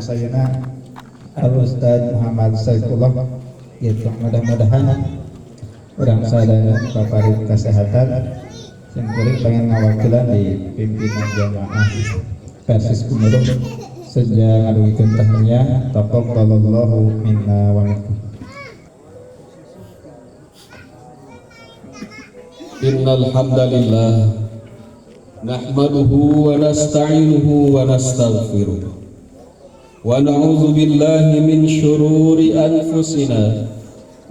Sayyidina Al-Ustaz Muhammad Saifullah, gitu. Mudah-mudahan orang sadaya paparin kesehatan yang kuring pengen ngawakilan di pimpinan jamaah Persis Gumulung sejak ngaduikeun tahnya taqabbalallahu minna wa minkum. Innal hamdalillah nahmaduhu wa nasta'inuhu wa nastaghfiruh wa na'udzu billahi min syururi anfusina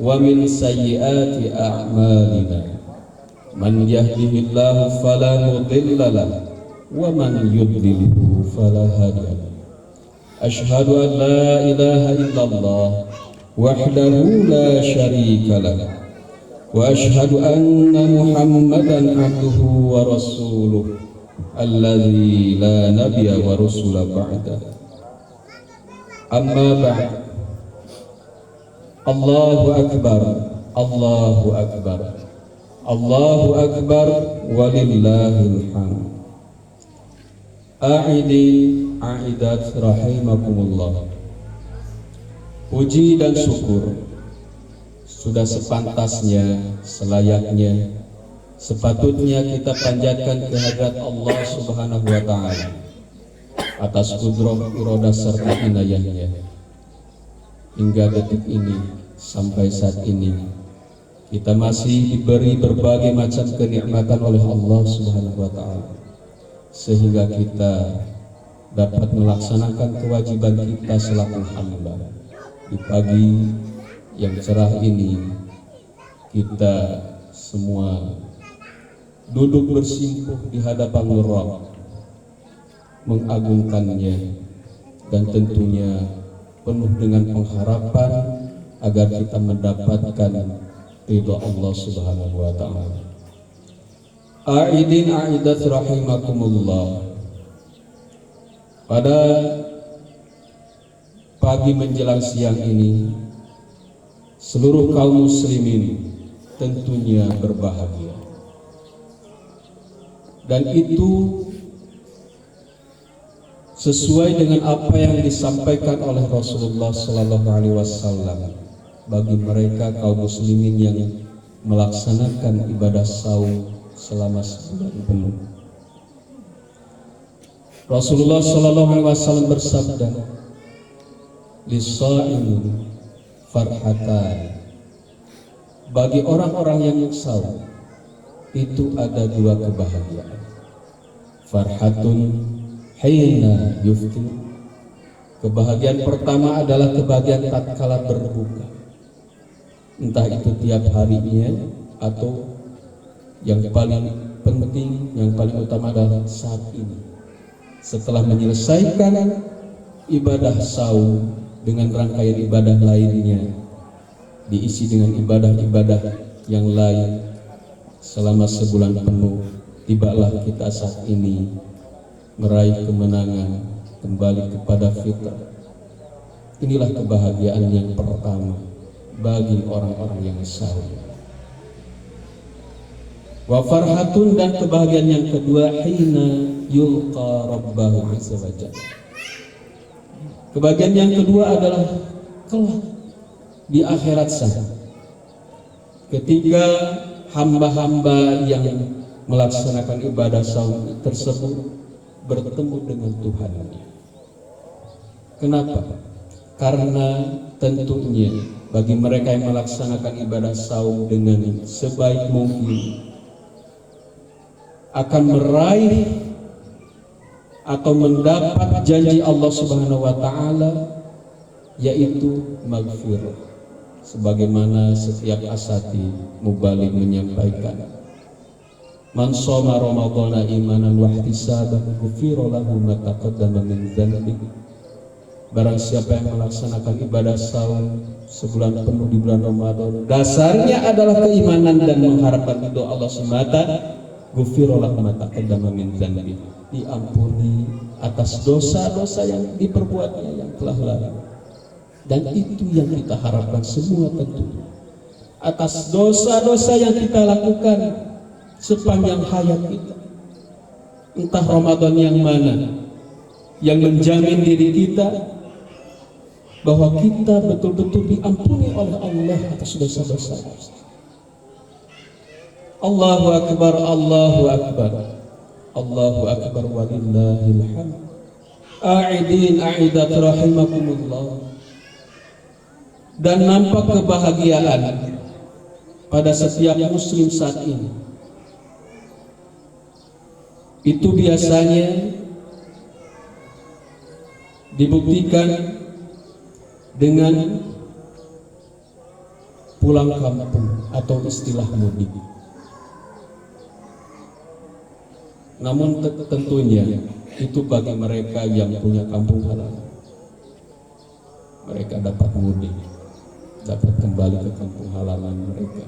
wa min sayyiati a'malina. Man yahdihillahu fala mudilla lahu wa man yudlilhu fala hadiya lahu. Asyhadu an la ilaha illallah wahdahu la syarika lahu wa asyhadu anna Muhammadan abduhu wa rasuluh alladzi la nabiyya wa rasula ba'da. Amma ba'd. Allahu akbar, Allahu akbar, Allahu akbar, walillahil hamd. A'idin a'idat rahimakumullah. Puji dan syukur sudah sepantasnya, selayaknya, sepatutnya kita panjatkan kehadirat Allah Subhanahu wa ta'ala atas kudrah, iradah serta inayahnya. Hingga detik ini, sampai saat ini, kita masih diberi berbagai macam kenikmatan oleh Allah Subhanahu wa ta'ala, sehingga kita dapat melaksanakan kewajiban kita selaku hamba. Di pagi yang cerah ini, kita semua duduk bersimpuh di hadapan Rabb, mengagungkannya, dan tentunya penuh dengan pengharapan agar kita mendapatkan ridha Allah Subhanahu wa ta'ala. A'idin a'idat rahimakumullah. Pada pagi menjelang siang ini, seluruh kaum muslimin tentunya berbahagia. Dan itu sesuai dengan apa yang disampaikan oleh Rasulullah Sallallahu Alaihi Wasallam bagi mereka kaum muslimin yang melaksanakan ibadah saum selama sebulan penuh. Rasulullah Sallallahu Alaihi Wasallam bersabda, "Lis-sha'imi farhatan." Bagi orang-orang yang saum itu ada dua kebahagiaan. Farhatun hina yuftir. Kebahagiaan pertama adalah kebahagiaan tatkala berbuka, entah itu tiap harinya atau yang paling penting, yang paling utama adalah saat ini, setelah menyelesaikan ibadah saum dengan rangkaian ibadah lainnya, diisi dengan ibadah-ibadah yang lain selama sebulan penuh, tibalah kita saat ini meraih kemenangan, kembali kepada fitrah. Inilah kebahagiaan yang pertama bagi orang-orang yang saum. Wa farhatun, dan kebahagiaan yang kedua, hina yulqa rabbahu azza wa jalla. Kebahagiaan yang kedua adalah kelak di akhirat sana, ketika hamba-hamba yang melaksanakan ibadah saum tersebut bertemu dengan Tuhannya. Kenapa? Karena tentunya bagi mereka yang melaksanakan ibadah saum dengan sebaik mungkin akan meraih atau mendapat janji Allah Subhanahu wa ta'ala, yaitu maghfirah. Sebagaimana setiap asati mubaligh menyampaikan, man shoma ramadhana imanan wa ihtisaban ghufira lahu ma taqaddama min dzanbihi. Barang siapa yang melaksanakan ibadah saum sebulan penuh di bulan Ramadan, dasarnya adalah keimanan dan mengharapkan ridho Allah semata, ghufira lahu ma taqaddama min dzanbihi, diampuni atas dosa-dosa yang diperbuatnya yang telah lalu. Dan itu yang kita harapkan semua, tentu atas dosa-dosa yang kita lakukan sepanjang hayat kita, entah Ramadan yang mana yang menjamin diri kita bahwa kita betul-betul diampuni oleh Allah atas dosa-dosa. Allahu Akbar, Allahu Akbar, Allahu Akbar walillahil hamd. A'idin a'idat rahimakumullah. Dan nampak kebahagiaan pada setiap muslim saat ini. Itu biasanya dibuktikan dengan pulang kampung atau istilah mudik. Namun tentunya itu bagi mereka yang punya kampung halaman. Mereka dapat mudik, dapat kembali ke kampung halaman mereka.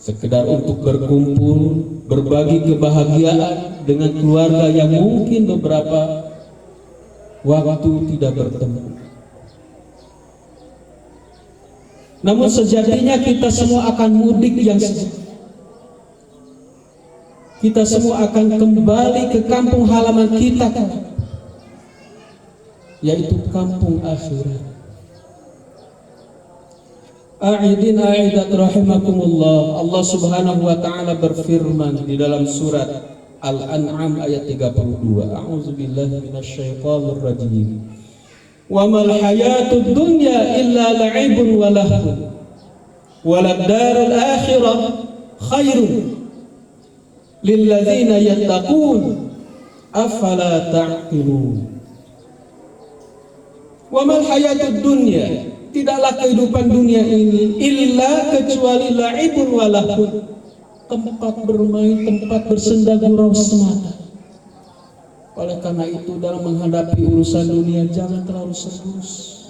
Sekedar untuk berkumpul, berbagi kebahagiaan dengan keluarga yang mungkin beberapa waktu tidak bertemu. Namun sejatinya kita semua akan mudik yang sejati. Kita semua akan kembali ke kampung halaman kita, yaitu kampung akhirat. A'idin a'idat rahimakumullah. Allah Subhanahu wa ta'ala berfirman di dalam surat Al-An'am ayat 32. A'udzubillahi minasyaitonir rajim. Wa mal hayatud dunya illa la'ibun wa lahwun. Walad darul akhirah khairun lilladzina yattaqun afala ta'qilun. Wa mal hayatud dunya, tidaklah kehidupan dunia ini illa kecuali la'ibun wa lahwun, tempat bermain, tempat bersenda gurau semata. Oleh karena itu dalam menghadapi urusan dunia jangan terlalu serius.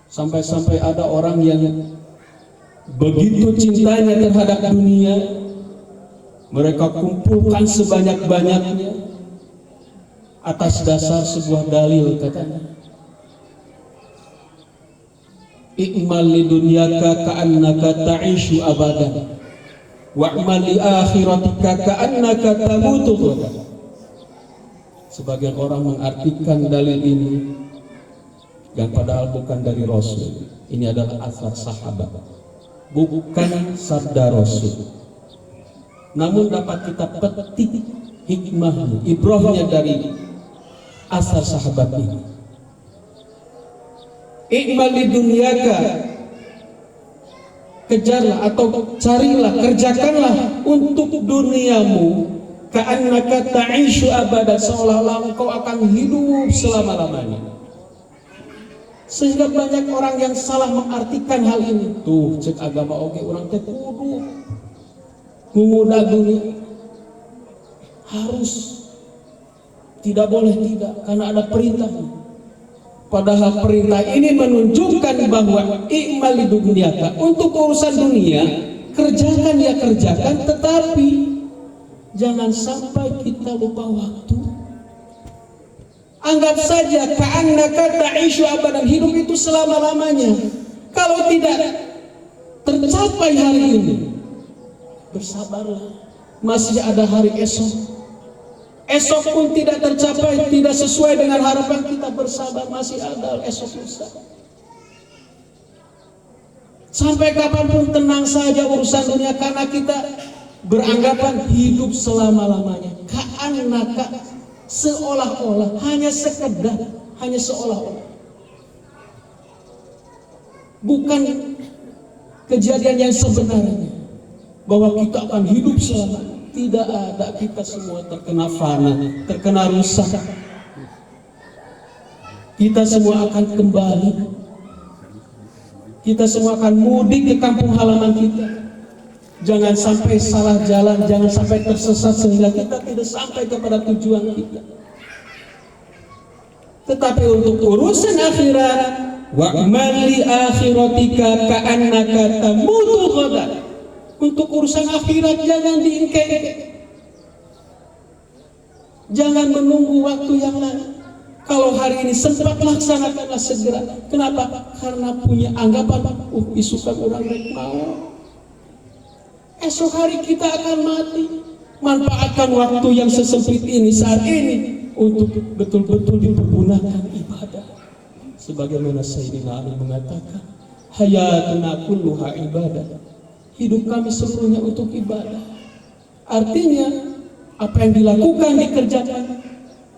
Sampai-sampai ada orang yang begitu cintanya terhadap dunia, mereka kumpulkan sebanyak-banyaknya atas dasar sebuah dalil, katanya, i'mal lidunyaka ka'annaka ta'ishu abadan wa'mal li akhiratika ka'annaka tamutu ghadan. Sebagian orang mengartikan dalil ini, dan padahal bukan dari Rasul. Ini adalah asar sahabat, bukan sabda Rasul. Namun dapat kita petik hikmahnya, ibrahnya dari asar sahabat ini. I'mal lidunyaka, kejarlah atau carilah, kerjakanlah untuk duniamu, ka'annaka ta'ishu abada, seolah-olah engkau akan hidup selama-lamanya. Sehingga banyak orang yang salah mengartikan hal ini. Tuh cek agama oke orang teh kudu mengudah dunia, harus, tidak boleh tidak, karena ada perintahnya. Padahal perintah ini menunjukkan bahwa i'mal lidunyaka, untuk urusan dunia kerjakan ya kerjakan, tetapi jangan sampai kita lupa waktu. Anggap saja ka'annaka ta'ishu abadan, hidup itu selama-lamanya. Kalau tidak tercapai hari ini, bersabarlah, masih ada hari esok. Esok pun tidak tercapai, tidak sesuai dengan harapan kita, bersabar, masih ada esok lusa. Sampai kapanpun tenang saja urusan dunia, karena kita beranggapan hidup selama-lamanya. Ka'annaka, seolah-olah, hanya sekedar, hanya seolah-olah. Bukan kejadian yang sebenarnya bahwa kita akan hidup selamanya. Tidak ada, kita semua terkena fana, terkena rusak. Kita semua akan kembali. Kita semua akan mudik ke kampung halaman kita. Jangan sampai salah jalan, jangan sampai tersesat sehingga kita tidak sampai kepada tujuan kita. Tetapi untuk urusan akhirat, wa'mal li akhiratika ka'annaka tamutu ghadan. Untuk urusan akhirat jangan diingkek. Jangan menunggu waktu yang lain. Kalau hari ini sempat, laksanakanlah segera. Kenapa? Karena punya anggapan, isukan orang rek mau. Esok hari kita akan mati. Manfaatkan waktu yang sesempit ini saat ini untuk betul-betul dipergunakan ibadah. Sebagaimana Sayyidina Ali mengatakan, hayatuna kulluha ibadah. Hidup kami seluruhnya untuk ibadah. Artinya apa yang dilakukan, dikerjakan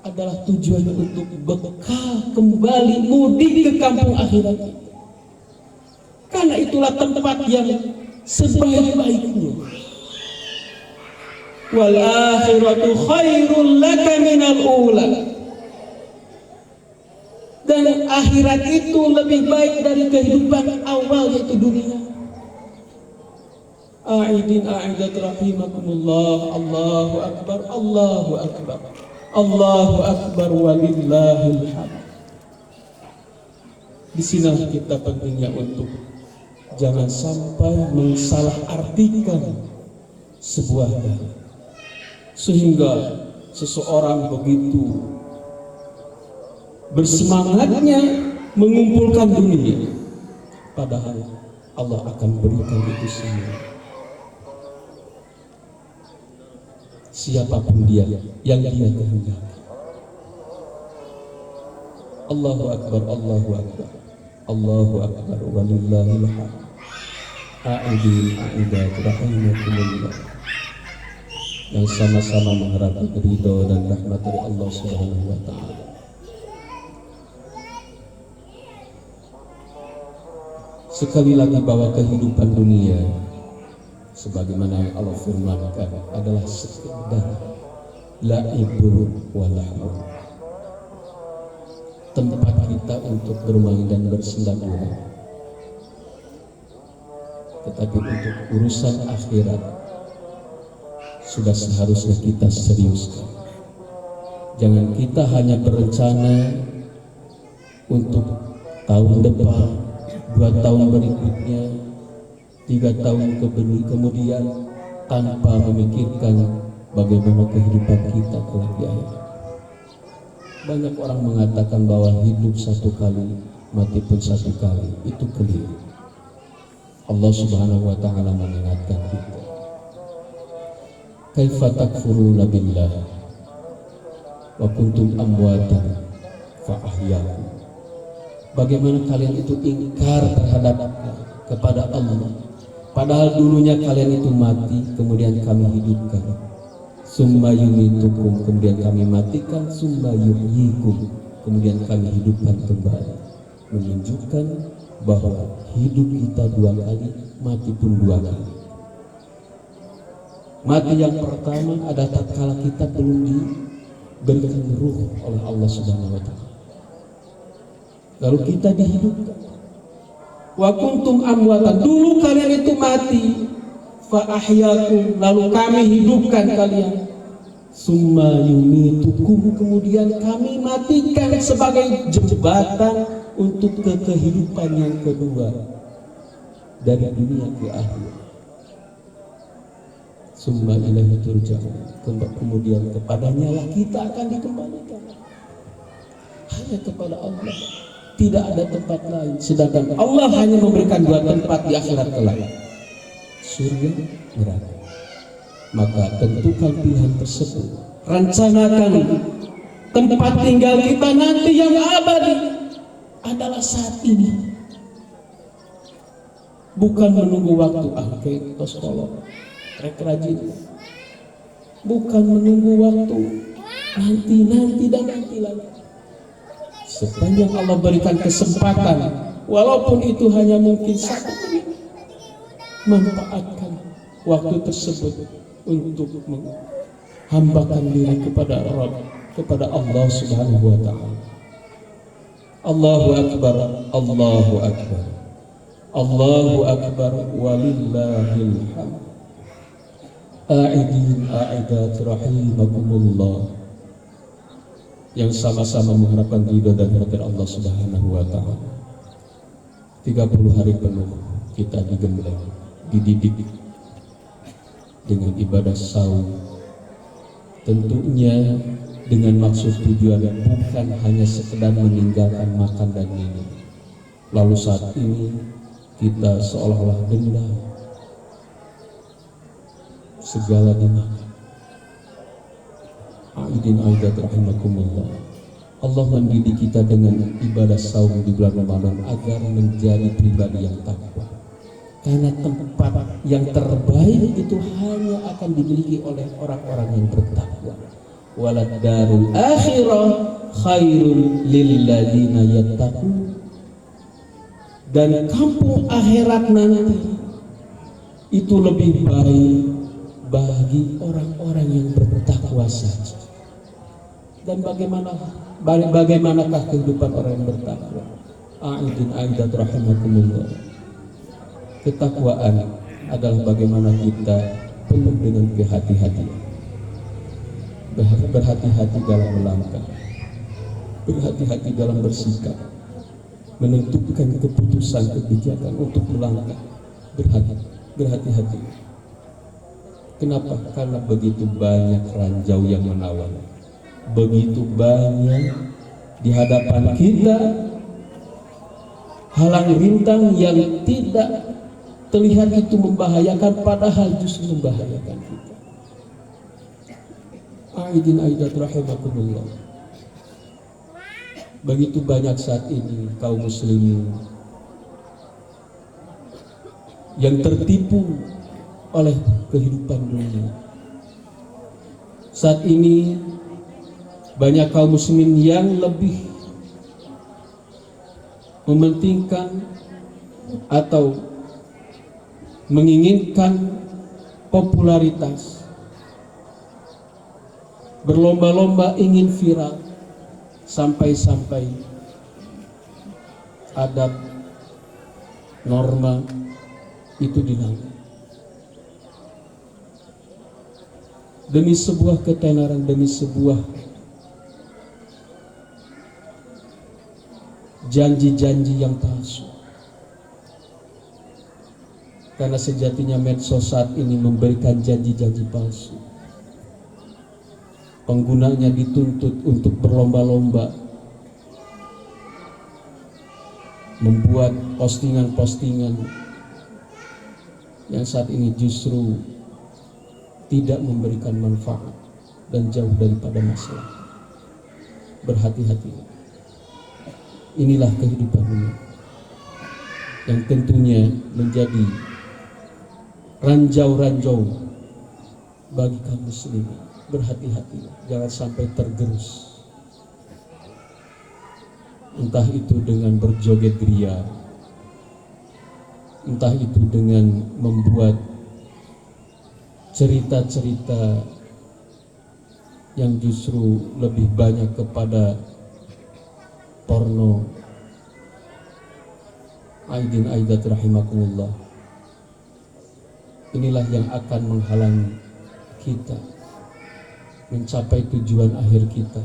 adalah tujuannya untuk bekal kembali mudik ke kampung akhirat kita. Karena itulah tempat yang sebaik-baiknya. Wal akhiratu khairul laka minal ula. Dan akhirat itu lebih baik dari kehidupan awal, yaitu dunia. A'idin a'idat rahimakumullah. Allahu akbar, Allahu akbar, Allahu akbar walillahil hamd. Di sini kita pentingnya untuk jangan sampai mensalahartikan sebuah dalil sehingga seseorang begitu bersemangatnya mengumpulkan dunia, padahal Allah akan berikan itu semua siapapun dia yang dia kehendaki. Allahu akbar, Allahu akbar, Allahu akbar walillahil hamd. A'idin a'idat rahimakumullah. Yang sama-sama mengharapkan ridho dan rahmat dari Allah Subhanahu wa taala. Sekali lagi bahwa kehidupan dunia sebagaimana yang Allah firmankan adalah sekedar la'ibun wa lahun, tempat kita untuk bermain dan bersenda-gurau. Tetapi untuk urusan akhirat sudah seharusnya kita seriuskan. Jangan kita hanya berencana untuk tahun depan, 2 tahun berikutnya, 3 tahun kemudian, tanpa memikirkan bagaimana kehidupan kita kelak di akhirat. Banyak orang mengatakan bahwa hidup 1 kali, mati pun 1 kali. Itu keliru. Allah Subhanahu wa taala mengingatkan kita, kaifa takfuruna billah wa kuntum amwatan fa ahyaakum. Bagaimana kalian itu ingkar terhadap kepada Allah, padahal dulunya kalian itu mati, kemudian kami hidupkan. Summa yumitukum, kemudian kami matikan. Summa yuhyikum, kemudian kami hidupkan kembali. Menunjukkan bahwa hidup kita 2 kali, mati pun 2 kali. Mati yang pertama ada tatkala kita belum diberikan ruh oleh Allah Subhanahu wa taala. Lalu kita dihidupkan. Wa kuntum amwatan, dulu kalian itu mati, fa ahyaakum, lalu kami hidupkan kalian. Summa yumitukum, kemudian kami matikan sebagai jembatan untuk kehidupan yang kedua dari dunia ke akhirat. Summa ilaihi turja'un, kemudian kepadanya lah kita akan dikembalikan. Hanya kepada Allah, tidak ada tempat lain. Sedangkan Allah hanya memberikan 2 tempat di akhirat kelak, surga, neraka. Maka tentukan pilihan tersebut, rencanakan tempat tinggal kita nanti yang abadi adalah saat ini, bukan menunggu waktu akhir tos kolok rek rajin, bukan menunggu waktu nanti dan nanti lagi. Sepanjang Allah berikan kesempatan, walaupun itu hanya mungkin 1 menit, manfaatkan waktu tersebut untuk menghambakan diri kepada Rabb, kepada Allah Subhanahu wa taala. Allahu akbar, Allahu akbar, Allahu akbar walillahil hamd. A'idin a'idat rahimakumullah. Yang sama-sama mengharapkan ridho dan rahmat Allah Subhanahu wa taala. 30 hari penuh kita digembleng, dididik dengan ibadah saum, tentunya dengan maksud tujuan bukan hanya sekedar meninggalkan makan dan minum. Lalu saat ini kita seolah-olah dendam, segala dimakan. Aidin aidat rahimakumullah. Allah mendidik kita dengan ibadah saum di bulan Ramadan agar menjadi pribadi yang takwa. Karena tempat yang terbaik itu hanya akan dimiliki oleh orang-orang yang bertakwa. Walad darul akhirah khairul lilladzina yattaqun. Dan kampung akhirat nanti itu lebih baik bagi orang-orang yang bertakwa saja. Dan bagaimanakah kehidupan orang yang bertakwa? A'idin aidat rahimakumullah. Ketakwaan adalah bagaimana kita penuh dengan kehati-hatian. Berhati-hati dalam melangkah, berhati-hati dalam bersikap, menentukan keputusan kebijakan untuk melangkah. Berhati-hati. Kenapa? Karena begitu banyak ranjau yang menawan, begitu banyak di hadapan kita halang rintang yang tidak terlihat itu membahayakan, padahal justru membahayakan kita. Aidin aidat rahimakumullah. Begitu banyak saat ini kaum muslimin yang tertipu oleh kehidupan dunia. Saat ini banyak kaum muslimin yang lebih mementingkan atau menginginkan popularitas, berlomba-lomba ingin viral, sampai-sampai adab norma itu dilanggar demi sebuah ketenaran, demi sebuah janji-janji yang palsu. Karena sejatinya medsos saat ini memberikan janji-janji palsu. Penggunanya dituntut untuk berlomba-lomba membuat postingan-postingan yang saat ini justru tidak memberikan manfaat dan jauh daripada masalah. Berhati-hati. Inilah kehidupan dunia yang tentunya menjadi ranjau-ranjau bagi kaum muslimin. Berhati-hati, jangan sampai tergerus, entah itu dengan berjoget ria, entah itu dengan membuat cerita-cerita yang justru lebih banyak kepada porno. Aidin aidat rahimakumullah. Inilah yang akan menghalangi kita mencapai tujuan akhir kita,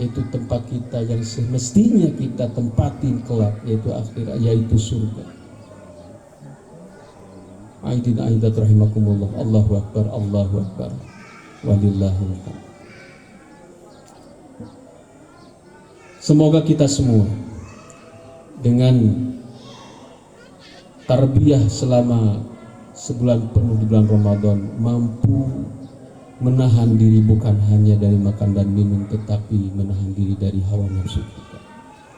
yaitu tempat kita yang semestinya kita tempatin kelak, yaitu akhirat, yaitu surga. Aidin aidat rahimakumullah. Allahu akbar, Allahu akbar, walillahil hamd. Semoga kita semua dengan tarbiyah selama sebulan penuh di bulan Ramadan mampu menahan diri bukan hanya dari makan dan minum, tetapi menahan diri dari hawa nafsu kita,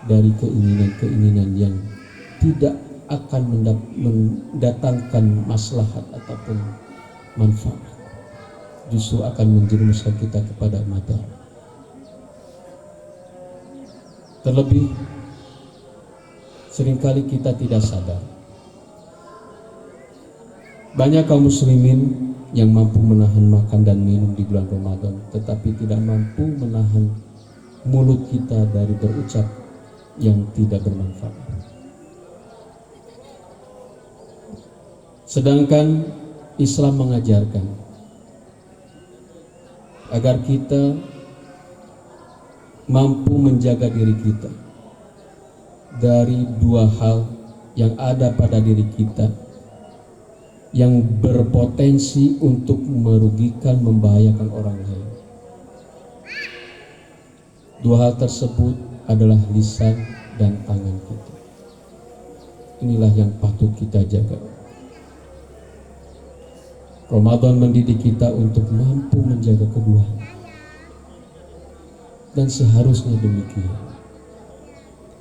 dari keinginan-keinginan yang tidak akan mendatangkan maslahat ataupun manfaat, justru akan menjerumuskan kita kepada madar. Terlebih seringkali kita tidak sadar, banyak kaum muslimin yang mampu menahan makan dan minum di bulan Ramadan, tetapi tidak mampu menahan mulut kita dari berucap yang tidak bermanfaat. Sedangkan Islam mengajarkan agar kita mampu menjaga diri kita dari dua hal yang ada pada diri kita yang berpotensi untuk merugikan, membahayakan orang lain. Dua hal tersebut adalah lisan dan tangan kita. Inilah yang patut kita jaga. Ramadan mendidik kita untuk mampu menjaga keduanya. Dan seharusnya demikian.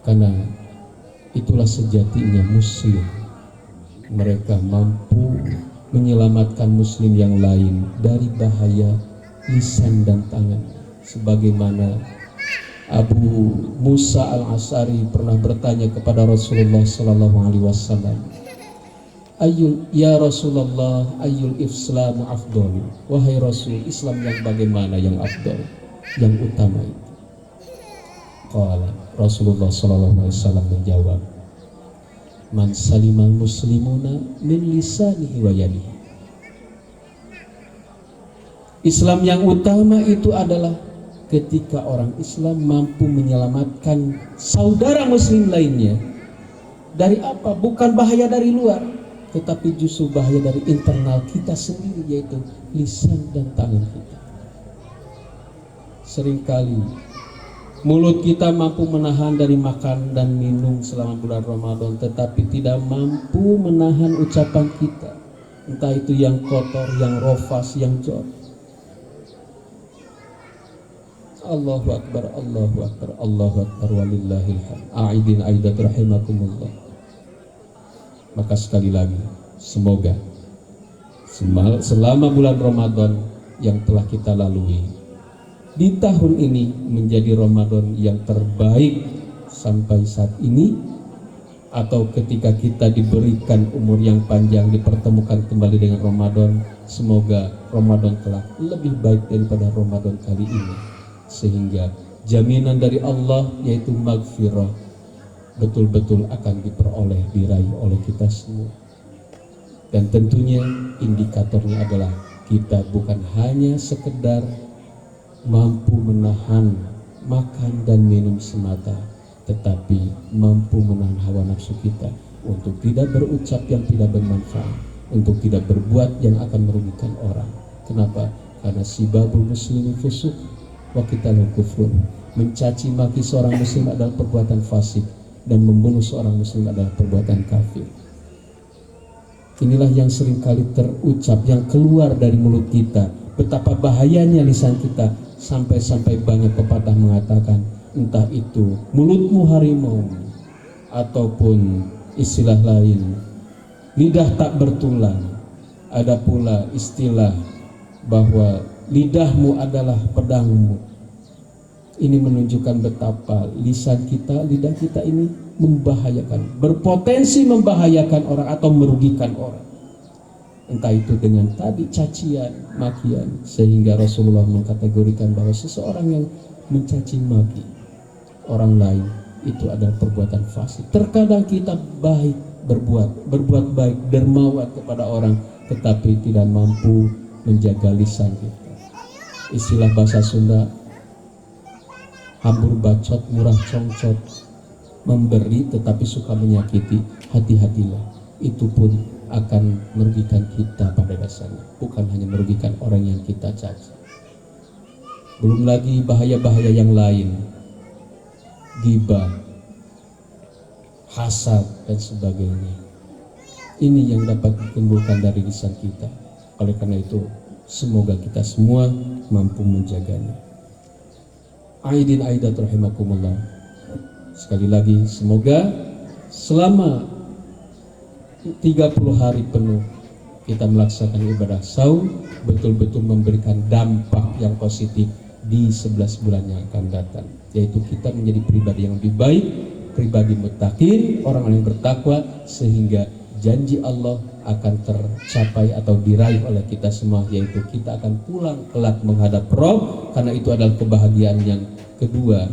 Karena itulah sejatinya muslim. Mereka mampu menyelamatkan muslim yang lain dari bahaya lisan dan tangan. Sebagaimana Abu Musa al-Asy'ari pernah bertanya kepada Rasulullah sallallahu alaihi wasallam, ya Rasulullah, ayyul islamu afdal? Wahai Rasul, Islam yang bagaimana yang afdal, yang utama itu? Qala, Rasulullah sallallahu alaihi wasallam menjawab, man salimal muslimuna min lisanihi wa yadihi. Islam yang utama itu adalah ketika orang Islam mampu menyelamatkan saudara muslim lainnya dari apa? Bukan bahaya dari luar, tetapi justru bahaya dari internal kita sendiri, yaitu lisan dan tangan kita. Seringkali mulut kita mampu menahan dari makan dan minum selama bulan Ramadan, tetapi tidak mampu menahan ucapan kita, entah itu yang kotor, yang rofas, yang jorok. Allahu Akbar, Allahu Akbar, Allahu Akbar, walillahil hamd. A'idin aidat rahimakumullah. Maka sekali lagi, semoga selama bulan Ramadan yang telah kita lalui di tahun ini menjadi Ramadan yang terbaik sampai saat ini, atau ketika kita diberikan umur yang panjang dipertemukan kembali dengan Ramadan, semoga Ramadan telah lebih baik daripada Ramadan kali ini, sehingga jaminan dari Allah yaitu maghfirah betul-betul akan diperoleh, diraih oleh kita semua. Dan tentunya indikatornya adalah kita bukan hanya sekedar mampu menahan makan dan minum semata, tetapi mampu menahan hawa nafsu kita untuk tidak berucap yang tidak bermanfaat, untuk tidak berbuat yang akan merugikan orang. Kenapa? Karena sibabul muslimin fusuq wa qitalul kufrun. Mencaci maki seorang muslim adalah perbuatan fasik, dan membunuh seorang muslim adalah perbuatan kafir. Inilah yang seringkali terucap, yang keluar dari mulut kita. Betapa bahayanya lisan kita, sampai-sampai banyak pepatah mengatakan, entah itu mulutmu harimau ataupun istilah lain, lidah tak bertulang. Ada pula istilah bahwa lidahmu adalah pedangmu. Ini menunjukkan betapa lisan kita, lidah kita ini membahayakan, berpotensi membahayakan orang atau merugikan orang. Entah itu dengan tadi cacian, makian, sehingga Rasulullah mengkategorikan bahwa seseorang yang mencaci maki orang lain itu adalah perbuatan fasik. Terkadang kita baik berbuat baik, dermawan kepada orang, tetapi tidak mampu menjaga lisan kita. Istilah bahasa Sunda, hambur bacot, murah congcot, memberi tetapi suka menyakiti. Hati-hatilah, itu pun akan merugikan kita pada dasarnya, bukan hanya merugikan orang yang kita caci. Belum lagi bahaya-bahaya yang lain, ghibah, hasad dan sebagainya. Ini yang dapat ditimbulkan dari lisan kita. Oleh karena itu, semoga kita semua mampu menjaganya. Aidin aidat rahimakumullah. Sekali lagi, semoga selama 30 hari penuh kita melaksanakan ibadah saum betul-betul memberikan dampak yang positif di 11 bulan yang akan datang, yaitu kita menjadi pribadi yang lebih baik, pribadi muttaqin, orang yang bertakwa, sehingga janji Allah akan tercapai atau diraih oleh kita semua, yaitu kita akan pulang kelak menghadap Rabb. Karena itu adalah kebahagiaan yang kedua,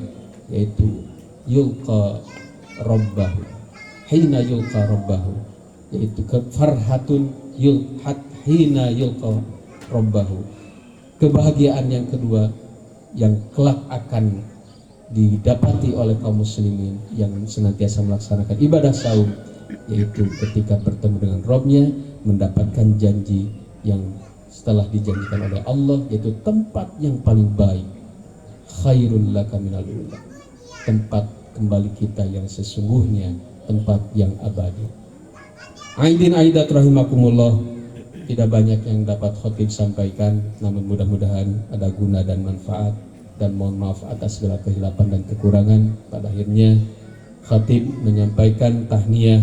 yaitu yulqa rabbahu, hina yulqa rabbahu, yaitu farhatun yulhat hina yulqa rabbahu. Kebahagiaan yang kedua yang kelak akan didapati oleh kaum muslimin yang senantiasa melaksanakan ibadah saum, yaitu ketika bertemu dengan Rabb-nya, mendapatkan janji yang setelah dijanjikan oleh Allah, yaitu tempat yang paling baik, khairul laka minal ula, tempat kembali kita yang sesungguhnya, tempat yang abadi. Aidin aidat rahimakumullah. tidak banyak yang dapat khotib sampaikan, namun mudah-mudahan ada guna dan manfaat, dan mohon maaf atas segala kehilapan dan kekurangan. Pada akhirnya khatib menyampaikan tahniyah,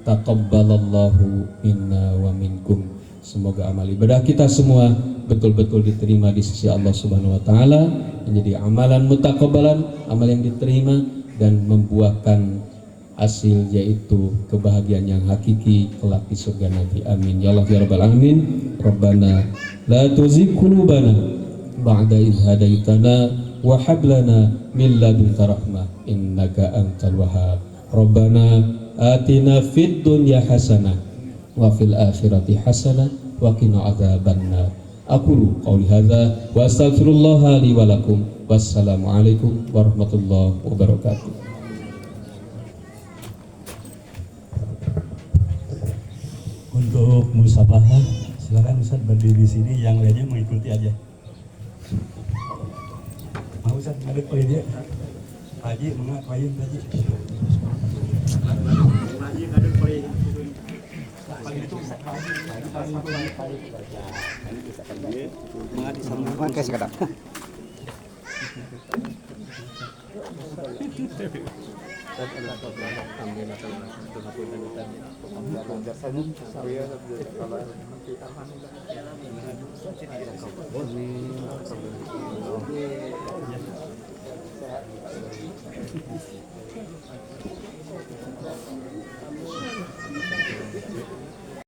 taqabbalallahu minna wa minkum. Semoga amal ibadah kita semua betul-betul diterima di sisi Allah Subhanahu wa taala, menjadi amalan mutaqabbalan, amal yang diterima dan membuahkan hasil, yaitu kebahagiaan yang hakiki kelak di surga nanti. Amin ya Allah ya rabbal alamin. Rabbana la tuzigh qulubana ba'da idh hadaitana wa hab lana min ladunka rahmah innaka antal wahhab. Rabbana atina fid dunya hasanah wa fil akhirati hasanah wa qina adzabannar. Aqulu qouli hadza wa astaghfirullah li wa lakum. Wassalamu alaikum warahmatullahi wabarakatuh. Untuk musabahan, silakan Ustaz berdiri di sini, yang lainnya mengikuti aja. Mau Ustaz ngadep ke dia. Haji mengat payun haji. Haji ngadep ke dia. Paling itu Ustaz haji. Mengat disambungkan ke sekadar.